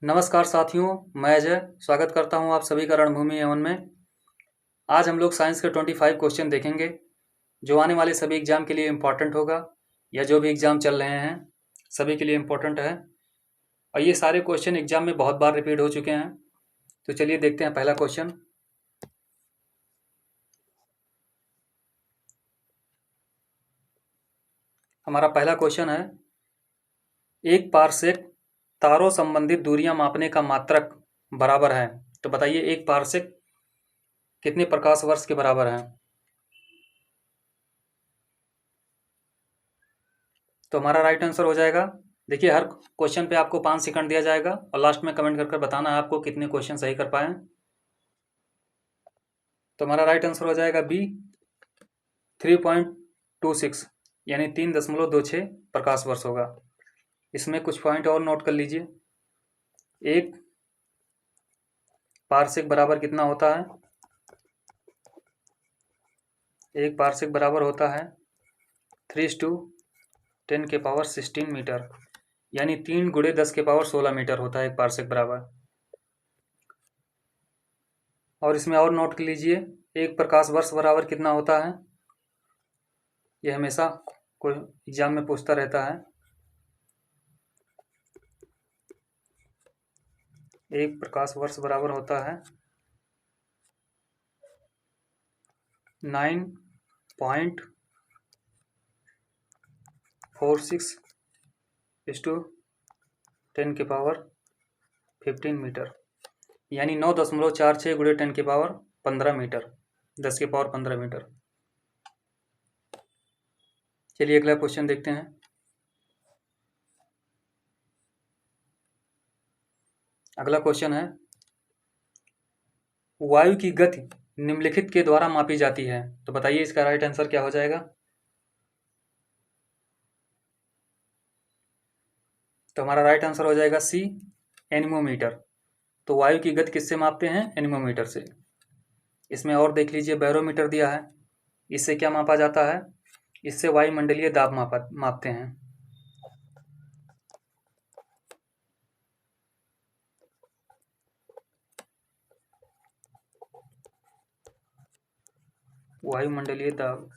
नमस्कार साथियों, मैं अजय स्वागत करता हूं आप सभी का रणभूमि एवन में। आज हम लोग साइंस के 25 क्वेश्चन देखेंगे जो आने वाले सभी एग्जाम के लिए इम्पोर्टेंट होगा या जो भी एग्जाम चल रहे हैं सभी के लिए इम्पोर्टेंट है। और ये सारे क्वेश्चन एग्जाम में बहुत बार रिपीट हो चुके हैं। तो चलिए देखते हैं पहला क्वेश्चन। हमारा पहला क्वेश्चन है, एक पारसेक तारों संबंधित दूरियां मापने का मात्रक बराबर है। तो बताइए एक पारसेक कितने प्रकाश वर्ष के बराबर है। तो हमारा राइट आंसर हो जाएगा, देखिए हर क्वेश्चन पे आपको 5 सेकंड दिया जाएगा और लास्ट में कमेंट कर बताना है आपको कितने क्वेश्चन सही कर पाए। तो हमारा राइट आंसर हो जाएगा बी 3.26 यानी 3.26 प्रकाश वर्ष होगा। इसमें कुछ पॉइंट और नोट कर लीजिए। एक पारसेक बराबर कितना होता है, एक पारसेक बराबर होता है 3/10⁻16 मीटर, यानी 3 × 10⁻16 मीटर होता है एक पारसेक बराबर। और इसमें और नोट कर लीजिए, एक प्रकाश वर्ष बराबर कितना होता है, यह हमेशा कोई एग्जाम में पूछता रहता है। एक प्रकाश वर्ष बराबर होता है 9.46 × 10⁻15 मीटर, यानी 9.46 × 10⁻15 मीटर, 10⁻15 मीटर। चलिए अगला क्वेश्चन देखते हैं। अगला क्वेश्चन है, वायु की गति निम्नलिखित के द्वारा मापी जाती है। तो बताइए इसका राइट आंसर क्या हो जाएगा। तो हमारा राइट आंसर हो जाएगा सी एनीमोमीटर। तो वायु की गति किससे मापते हैं, एनीमोमीटर से। इसमें और देख लीजिए बैरोमीटर दिया है, इससे क्या मापा जाता है, इससे वायुमंडलीय दाब मापते हैं। वायुमंडलीय दाब।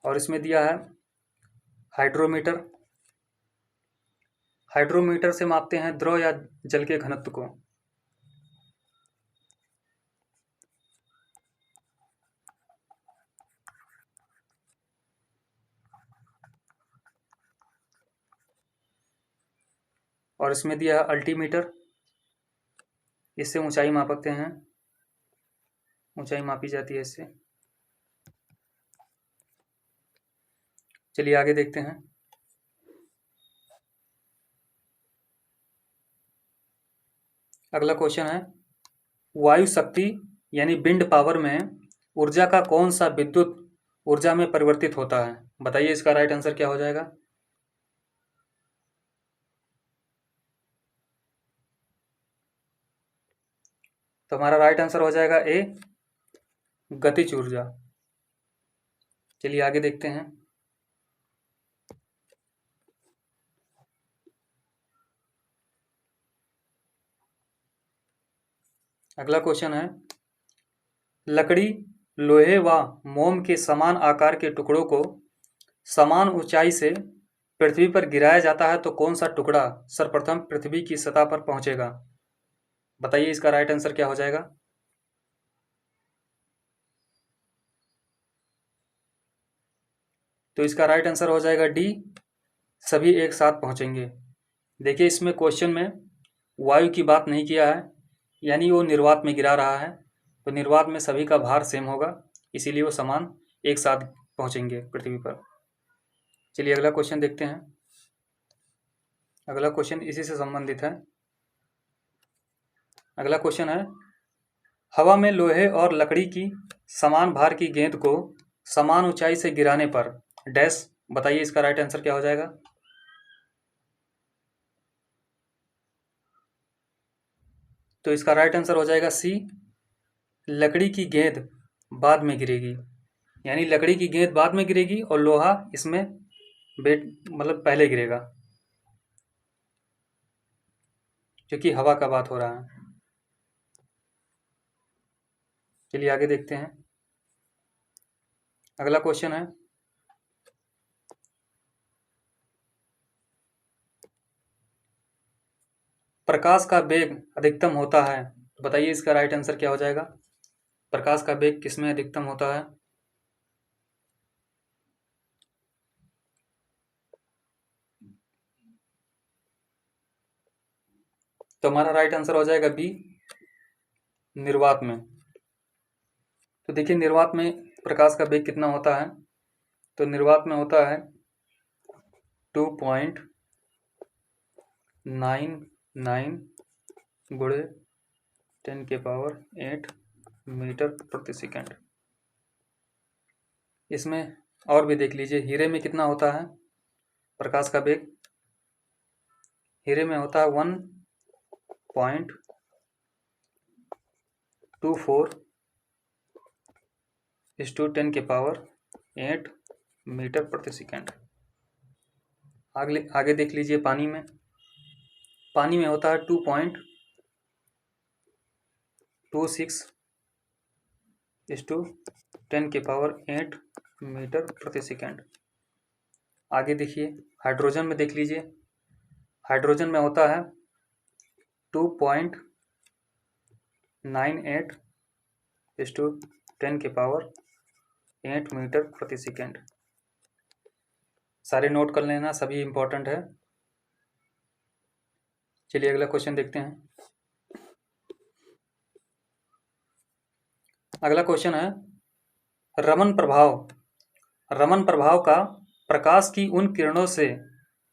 और इसमें दिया है हाइड्रोमीटर। हाइड्रोमीटर से मापते हैं द्रव या जल के घनत्व को। और इसमें दिया है अल्टीमीटर, इससे ऊंचाई मापते हैं, ऊंचाई मापी जाती है इससे। चलिए आगे देखते हैं। अगला क्वेश्चन है, वायु शक्ति यानी विंड पावर में ऊर्जा का कौन सा विद्युत ऊर्जा में परिवर्तित होता है। बताइए इसका राइट आंसर क्या हो जाएगा। तो हमारा राइट आंसर हो जाएगा ए गतिज ऊर्जा। चलिए आगे देखते हैं। अगला क्वेश्चन है, लकड़ी, लोहे व मोम के समान आकार के टुकड़ों को समान ऊंचाई से पृथ्वी पर गिराया जाता है तो कौन सा टुकड़ा सर्वप्रथम पृथ्वी की सतह पर पहुंचेगा। बताइए इसका राइट आंसर क्या हो जाएगा। तो इसका राइट आंसर हो जाएगा डी, सभी एक साथ पहुंचेंगे। देखिए इसमें क्वेश्चन में वायु की बात नहीं किया है, यानी वो निर्वात में गिरा रहा है, तो निर्वात में सभी का भार सेम होगा, इसीलिए वो समान एक साथ पहुंचेंगे पृथ्वी पर। चलिए अगला क्वेश्चन देखते हैं। अगला क्वेश्चन इसी से संबंधित है। अगला क्वेश्चन है, हवा में लोहे और लकड़ी की समान भार की गेंद को समान ऊंचाई से गिराने पर डैश। बताइए इसका राइट आंसर क्या हो जाएगा। तो इसका राइट आंसर हो जाएगा सी, लकड़ी की गेंद बाद में गिरेगी, यानी लकड़ी की गेंद बाद में गिरेगी और लोहा इसमें मतलब पहले गिरेगा। क्योंकि हवा का बात हो रहा है। चलिए आगे देखते हैं। अगला क्वेश्चन है, प्रकाश का वेग अधिकतम होता है, तो बताइए इसका राइट आंसर क्या हो जाएगा। प्रकाश का वेग किसमें अधिकतम होता है? तो हमारा राइट आंसर हो जाएगा बी, निर्वात में। तो देखिए निर्वात में प्रकाश का वेग कितना होता है, तो निर्वात में होता है 2.99 गुणे 10⁸ मीटर प्रति सेकेंड। इसमें और भी देख लीजिए, हीरे में कितना होता है प्रकाश का वेग? हीरे में होता है 1.24 × 10⁸ मीटर प्रति सेकेंड। आगे देख लीजिए, पानी में होता है 2.26 × 10⁸ मीटर प्रति सेकेंड। आगे देखिए, हाइड्रोजन में देख लीजिए, हाइड्रोजन में होता है 2.98 × 10⁸ मीटर प्रति सेकेंड। सारे नोट कर लेना, सभी इंपॉर्टेंट है। चलिए अगला क्वेश्चन देखते हैं। अगला क्वेश्चन है, रमन प्रभाव का प्रकाश की उन किरणों से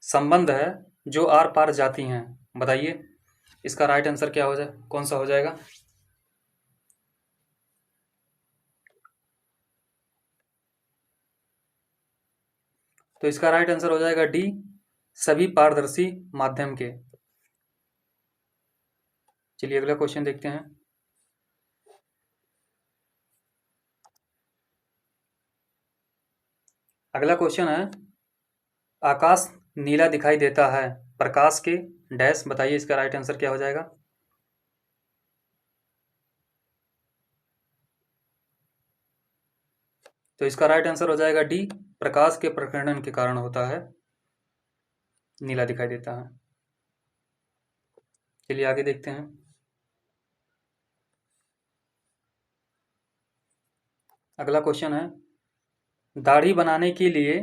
संबंध है जो आर पार जाती हैं। बताइए इसका राइट आंसर क्या हो जाए, कौन सा हो जाएगा? तो इसका राइट आंसर हो जाएगा डी, सभी पारदर्शी माध्यम के। चलिए अगला क्वेश्चन देखते हैं। अगला क्वेश्चन है, आकाश नीला दिखाई देता है प्रकाश के डैश। बताइए इसका राइट आंसर क्या हो जाएगा? तो इसका राइट आंसर हो जाएगा डी, प्रकाश के प्रकीर्णन के कारण होता है, नीला दिखाई देता है। चलिए आगे देखते हैं। अगला क्वेश्चन है, दाढ़ी बनाने के लिए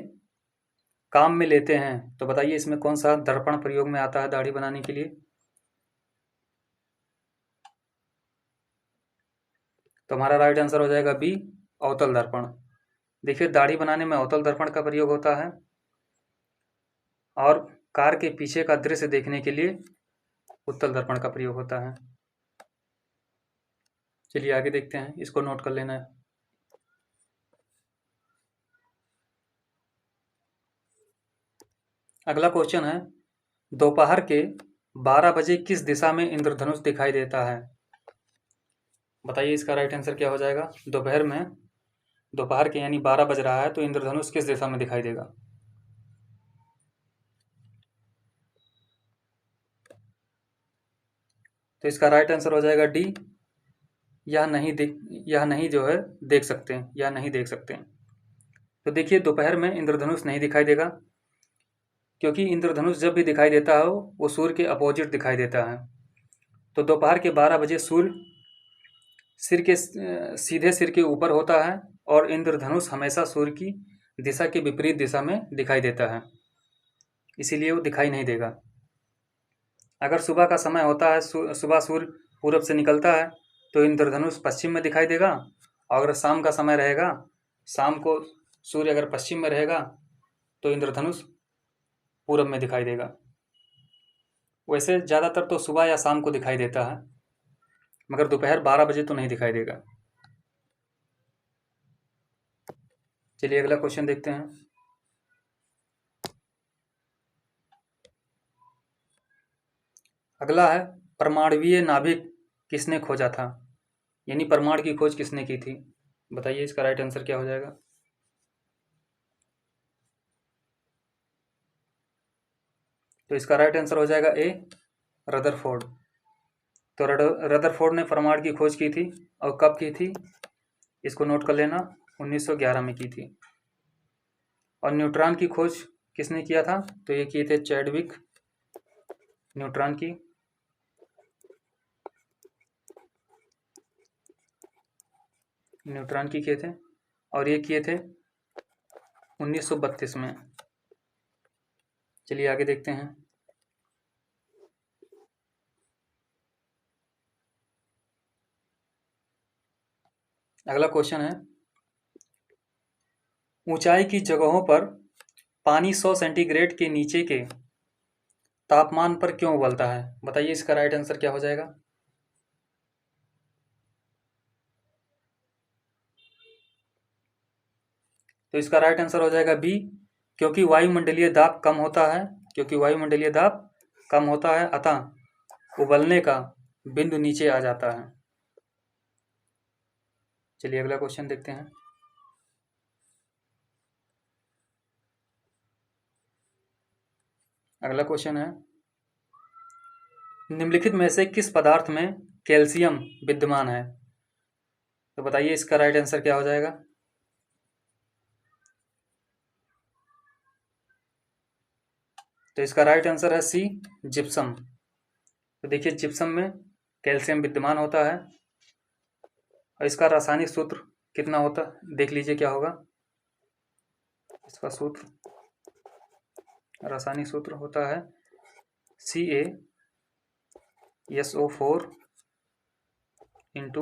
काम में लेते हैं, तो बताइए इसमें कौन सा दर्पण प्रयोग में आता है दाढ़ी बनाने के लिए? तो हमारा राइट आंसर हो जाएगा बी, अवतल दर्पण। देखिए दाढ़ी बनाने में अवतल दर्पण का प्रयोग होता है, और कार के पीछे का दृश्य देखने के लिए उत्तल दर्पण का प्रयोग होता है। चलिए आगे देखते हैं, इसको नोट कर लेना है। अगला क्वेश्चन है, दोपहर के 12 बजे किस दिशा में इंद्रधनुष दिखाई देता है? बताइए इसका राइट आंसर क्या हो जाएगा? दोपहर के यानी 12 बज रहा है, तो इंद्रधनुष किस दिशा में दिखाई देगा? तो इसका राइट आंसर हो जाएगा डी, यह नहीं जो है देख सकते हैं, या नहीं देख सकते हैं। तो देखिए दोपहर में इंद्रधनुष नहीं दिखाई देगा, क्योंकि इंद्रधनुष जब भी दिखाई देता है वो सूर्य के अपोजिट दिखाई देता है। तो दोपहर के 12 बजे सूर्य सीधे सिर के ऊपर होता है, और इंद्रधनुष हमेशा सूर्य की दिशा के विपरीत दिशा में दिखाई देता है, इसीलिए वो दिखाई नहीं देगा। अगर सुबह का समय होता है, सुबह सूर्य पूरब से निकलता है, तो इंद्रधनुष पश्चिम में दिखाई देगा। और अगर शाम का समय रहेगा, शाम को सूर्य अगर पश्चिम में रहेगा, तो इंद्रधनुष पूरब में दिखाई देगा। वैसे ज़्यादातर तो सुबह या शाम को दिखाई देता है, मगर दोपहर 12 बजे तो नहीं दिखाई देगा। चलिए अगला क्वेश्चन देखते हैं। अगला है, परमाणुवीय नाभिक किसने खोजा था, यानी परमाणु की खोज किसने की थी? बताइए इसका राइट आंसर क्या हो जाएगा? तो इसका राइट आंसर हो जाएगा ए, रदरफोर्ड। तो रदरफोर्ड ने परमाणु की खोज की थी, और कब की थी, इसको नोट कर लेना, 1911 में की थी। और न्यूट्रॉन की खोज किसने किया था, तो ये किए थे चैडविक, न्यूट्रॉन की। न्यूट्रॉन की किए थे, और ये किए थे 1932 में। चलिए आगे देखते हैं। अगला क्वेश्चन है, ऊंचाई की जगहों पर पानी 100 सेंटीग्रेड के नीचे के तापमान पर क्यों उबलता है? बताइए इसका राइट आंसर क्या हो जाएगा। तो इसका राइट आंसर हो जाएगा बी, क्योंकि वायुमंडलीय दाब कम होता है, क्योंकि वायुमंडलीय दाब कम होता है, अतः उबलने का बिंदु नीचे आ जाता है। चलिए अगला क्वेश्चन देखते हैं। अगला क्वेश्चन है, निम्नलिखित में से किस पदार्थ में कैल्शियम विद्यमान है? तो बताइए इसका राइट आंसर क्या हो जाएगा। तो इसका राइट आंसर है सी, जिप्सम। तो देखिए जिप्सम में कैल्शियम विद्यमान होता है, और इसका रासायनिक सूत्र कितना होता है, देख लीजिए क्या होगा। इसका सूत्र, रासायनिक सूत्र होता है CaSO4 इंटू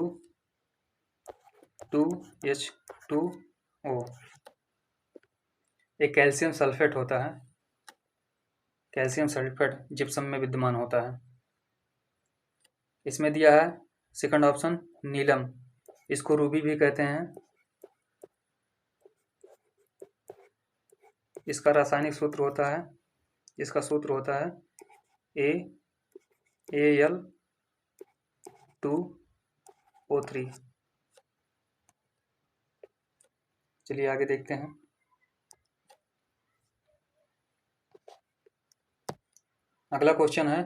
2H2O। एक कैल्शियम सल्फेट होता है, कैल्शियम सल्फेट जिप्सम में विद्यमान होता है। इसमें दिया है सेकंड ऑप्शन नीलम, इसको रूबी भी कहते हैं। इसका रासायनिक सूत्र होता है, इसका सूत्र होता है AAl2O3। चलिए आगे देखते हैं। अगला क्वेश्चन है,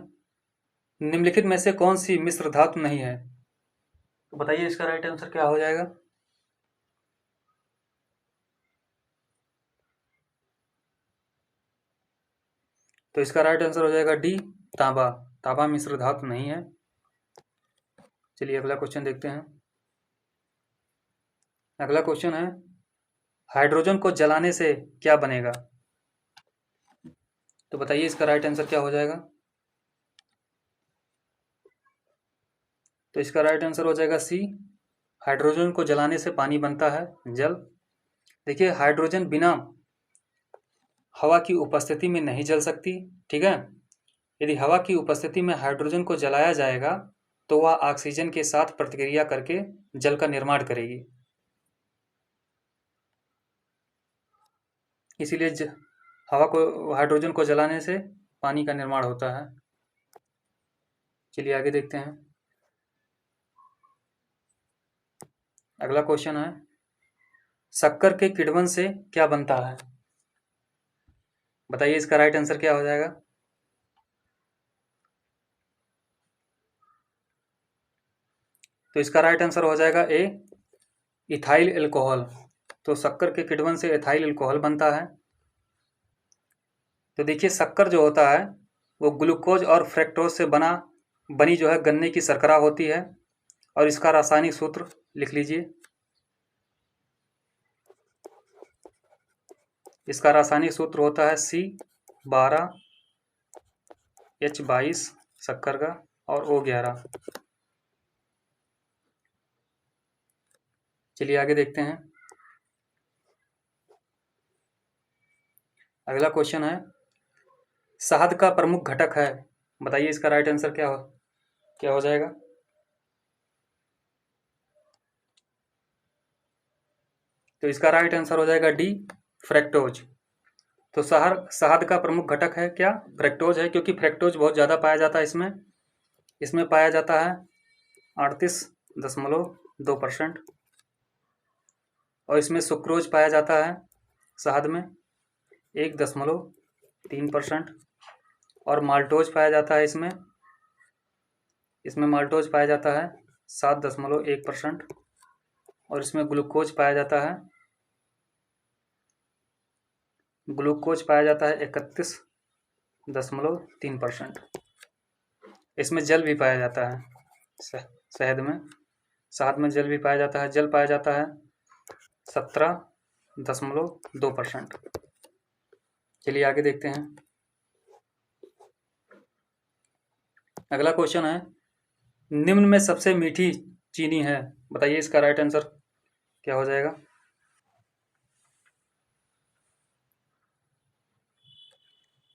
निम्नलिखित में से कौन सी मिश्र धातु नहीं है? तो बताइए इसका राइट आंसर क्या हो जाएगा। तो इसका राइट आंसर हो जाएगा डी, तांबा। तांबा मिश्र धातु नहीं है। चलिए अगला क्वेश्चन देखते हैं। अगला क्वेश्चन है, हाइड्रोजन को जलाने से क्या बनेगा? तो बताइए इसका राइट आंसर क्या हो जाएगा। तो इसका राइट आंसर हो जाएगा सी, हाइड्रोजन को जलाने से पानी बनता है, जल। देखिए हाइड्रोजन बिना हवा की उपस्थिति में नहीं जल सकती, ठीक है। यदि हवा की उपस्थिति में हाइड्रोजन को जलाया जाएगा तो वह ऑक्सीजन के साथ प्रतिक्रिया करके जल का निर्माण करेगी, इसीलिए हवा को, हाइड्रोजन को जलाने से पानी का निर्माण होता है। चलिए आगे देखते हैं। अगला क्वेश्चन है, शक्कर के किण्वन से क्या बनता है? बताइए इसका राइट आंसर क्या हो जाएगा। तो इसका राइट आंसर हो जाएगा ए, इथाइल एल्कोहल। तो शक्कर के किण्वन से इथाइल एल्कोहल बनता है। तो देखिए शक्कर जो होता है वो ग्लूकोज और फ्रक्टोज से बनी जो है गन्ने की शर्करा होती है, और इसका रासायनिक सूत्र लिख लीजिए। इसका रासायनिक सूत्र होता है C12H22 शक्कर का, और O11। चलिए आगे देखते हैं। अगला क्वेश्चन है, शहद का प्रमुख घटक है, बताइए इसका राइट आंसर क्या हो जाएगा। तो इसका राइट आंसर हो जाएगा डी, फ्रक्टोज। तो शहद का प्रमुख घटक है क्या, फ्रक्टोज है, क्योंकि फ्रक्टोज बहुत ज़्यादा पाया जाता है इसमें पाया जाता है 38.2%, और इसमें सुक्रोज पाया जाता है शहद में 1.3%, और माल्टोज पाया जाता है इसमें इसमें माल्टोज पाया जाता है 7.1%, और इसमें ग्लूकोज पाया जाता है 31.3%। इसमें जल भी पाया जाता है, शहद में जल भी पाया जाता है। जल पाया जाता है 17.2%। चलिए आगे देखते हैं। अगला क्वेश्चन है, निम्न में सबसे मीठी चीनी है, बताइए इसका राइट आंसर क्या हो जाएगा।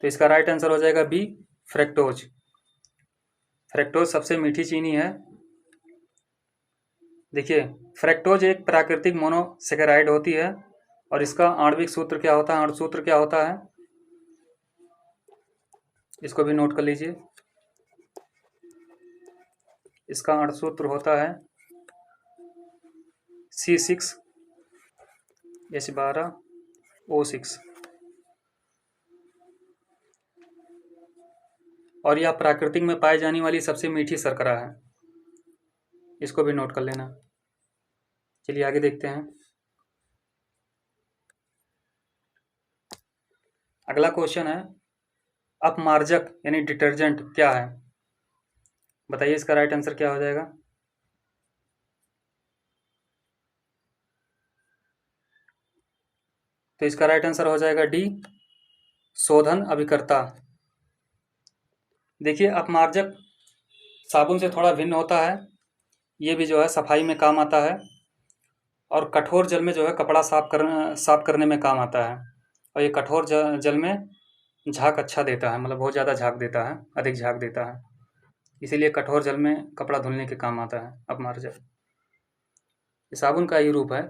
तो इसका राइट आंसर हो जाएगा बी, फ्रैक्टोज। फ्रैक्टोज सबसे मीठी चीनी है। देखिए, फ्रैक्टोज एक प्राकृतिक मोनोसेकेराइड होती है, और इसका आणविक सूत्र क्या होता है, अणुसूत्र क्या होता है, इसको भी नोट कर लीजिए। इसका अणुसूत्र होता है C6H12O6, और यह प्राकृतिक में पाई जाने वाली सबसे मीठी शर्करा है, इसको भी नोट कर लेना। चलिए आगे देखते हैं। अगला क्वेश्चन है, अपमार्जक यानी डिटर्जेंट क्या है, बताइए इसका राइट आंसर क्या हो जाएगा। तो इसका राइट आंसर हो जाएगा डी, शोधन अभिकर्ता। देखिए, अपमार्जक साबुन से थोड़ा भिन्न होता है, ये भी जो है सफाई में काम आता है, और कठोर जल में जो है कपड़ा साफ करने में काम आता है, और ये कठोर जल में झाग अच्छा देता है, मतलब बहुत ज़्यादा झाग देता है, अधिक झाग देता है, इसीलिए कठोर जल में कपड़ा धुलने के काम आता है अपमार्जक। ये साबुन का ही रूप है,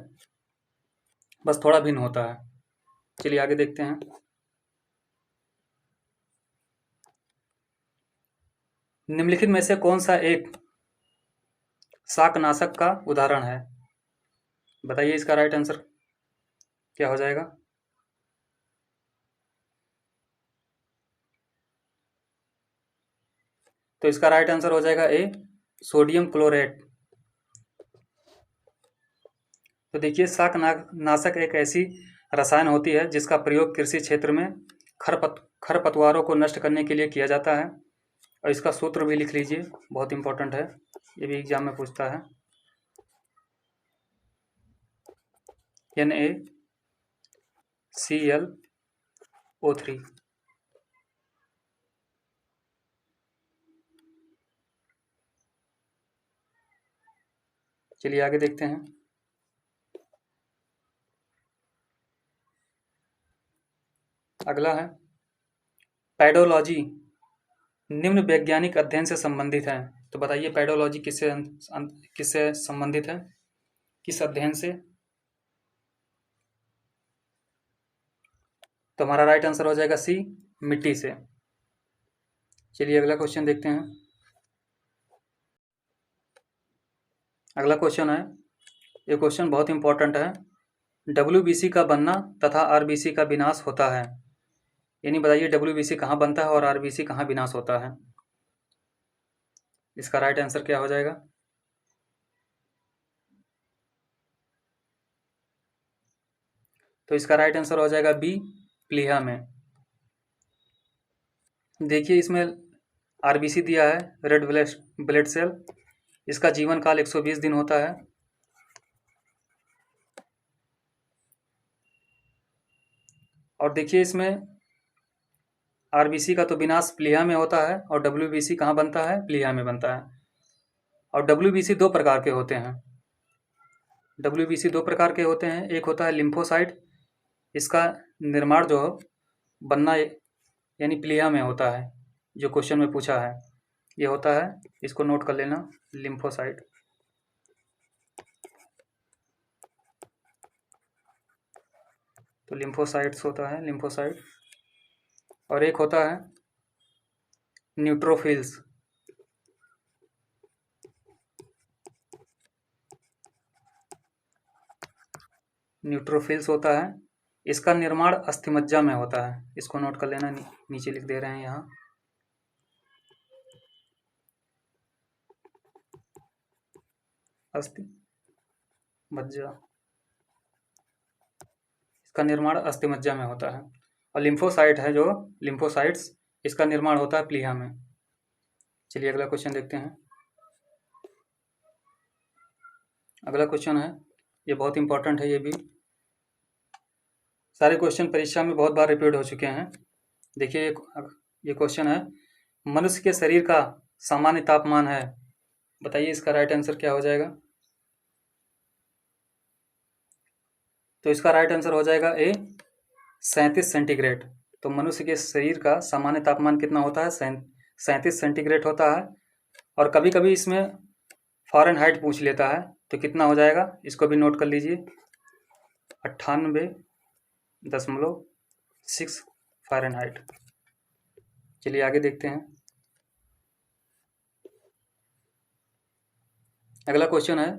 बस थोड़ा भिन्न होता है। चलिए आगे देखते हैं। निम्नलिखित में से कौन सा एक शाकनाशक का उदाहरण है, बताइए इसका राइट आंसर क्या हो जाएगा। तो इसका राइट आंसर हो जाएगा ए, सोडियम क्लोरेट। तो देखिए, शाकनाशक एक ऐसी रसायन होती है जिसका प्रयोग कृषि क्षेत्र में खरपतवारों को नष्ट करने के लिए किया जाता है, और इसका सूत्र भी लिख लीजिए, बहुत इंपॉर्टेंट है, ये भी एग्जाम में पूछता है। NaClO3। चलिए आगे देखते हैं। अगला है, पैडोलॉजी निम्न वैज्ञानिक अध्ययन से संबंधित है, तो बताइए पैडोलॉजी किससे संबंधित है, किस अध्ययन से। तो हमारा राइट आंसर हो जाएगा सी, मिट्टी से। चलिए अगला क्वेश्चन देखते हैं। अगला क्वेश्चन है, ये क्वेश्चन बहुत इंपॉर्टेंट है, WBC का बनना तथा RBC का विनाश होता है, यानी बताइए WBC कहाँ बनता है और RBC कहाँ विनाश होता है, इसका राइट आंसर क्या हो जाएगा। तो इसका राइट आंसर हो जाएगा बी, प्लीहा में। देखिए, इसमें RBC दिया है, रेड ब्लड सेल, इसका जीवन काल 120 दिन होता है, और देखिए इसमें RBC का तो विनाश प्लीहा में होता है, और WBC कहाँ बनता है, प्लीहा में बनता है। और WBC दो प्रकार के होते हैं, WBC दो प्रकार के होते हैं, एक होता है लिम्फोसाइट, इसका निर्माण जो बनना यानी प्लीहा में होता है, जो क्वेश्चन में पूछा है ये होता है, इसको नोट कर लेना, लिम्फोसाइट। तो लिम्फोसाइट्स होता है, लिम्फोसाइट। और एक होता है न्यूट्रोफिल्स, न्यूट्रोफिल्स होता है, इसका निर्माण अस्थिमज्जा में होता है, इसको नोट कर लेना, नीचे लिख दे रहे हैं यहाँ। अस्थि मज्जा, इसका निर्माण अस्थि मज्जा में होता है। और लिम्फोसाइट है जो लिम्फोसाइट्स, इसका निर्माण होता है प्लीहा में। चलिए अगला क्वेश्चन देखते हैं। अगला क्वेश्चन है, ये बहुत इंपॉर्टेंट है, ये भी सारे क्वेश्चन परीक्षा में बहुत बार रिपीट हो चुके हैं। देखिए ये क्वेश्चन है, मनुष्य के शरीर का सामान्य तापमान है, बताइए इसका राइट आंसर क्या हो जाएगा। तो इसका राइट आंसर हो जाएगा ए 37 सेंटीग्रेड। तो मनुष्य के शरीर का सामान्य तापमान कितना होता है, 37 सेंटीग्रेड होता है। और कभी कभी इसमें फ़ारेनहाइट पूछ लेता है, तो कितना हो जाएगा इसको भी नोट कर लीजिए, 98.6 फ़ारेनहाइट। चलिए आगे देखते हैं। अगला क्वेश्चन है,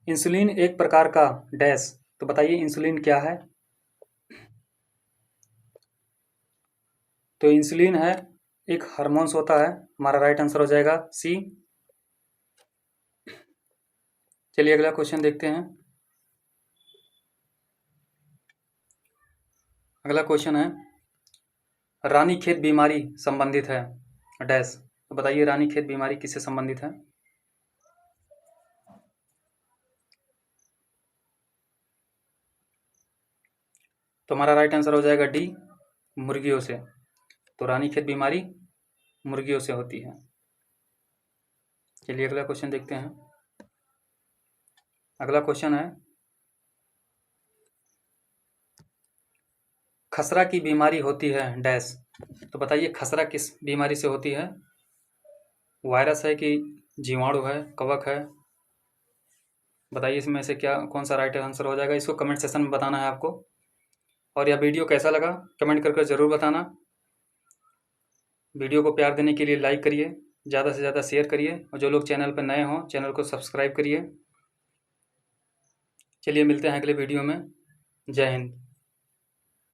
इंसुलिन एक प्रकार का डैश, तो बताइए इंसुलिन क्या है। तो इंसुलिन है एक हार्मोन्स होता है, हमारा राइट आंसर हो जाएगा सी। चलिए अगला क्वेश्चन देखते हैं। अगला क्वेश्चन है, रानीखेत बीमारी संबंधित है डैश, तो बताइए रानीखेत बीमारी किससे संबंधित है। तो हमारा राइट आंसर हो जाएगा डी, मुर्गियों से। तो रानीखेत बीमारी मुर्गियों से होती है। चलिए अगला क्वेश्चन देखते हैं। अगला क्वेश्चन है, खसरा की बीमारी होती है डैश, तो बताइए खसरा किस बीमारी से होती है। वायरस है कि जीवाणु है, कवक है, बताइए इसमें से क्या कौन सा राइट आंसर हो जाएगा। इसको कमेंट सेक्शन में बताना है आपको। और यह वीडियो कैसा लगा कमेंट करके ज़रूर बताना। वीडियो को प्यार देने के लिए लाइक करिए, ज़्यादा से ज़्यादा शेयर करिए, और जो लोग चैनल पर नए हों चैनल को सब्सक्राइब करिए। चलिए मिलते हैं अगले वीडियो में। जय हिंद।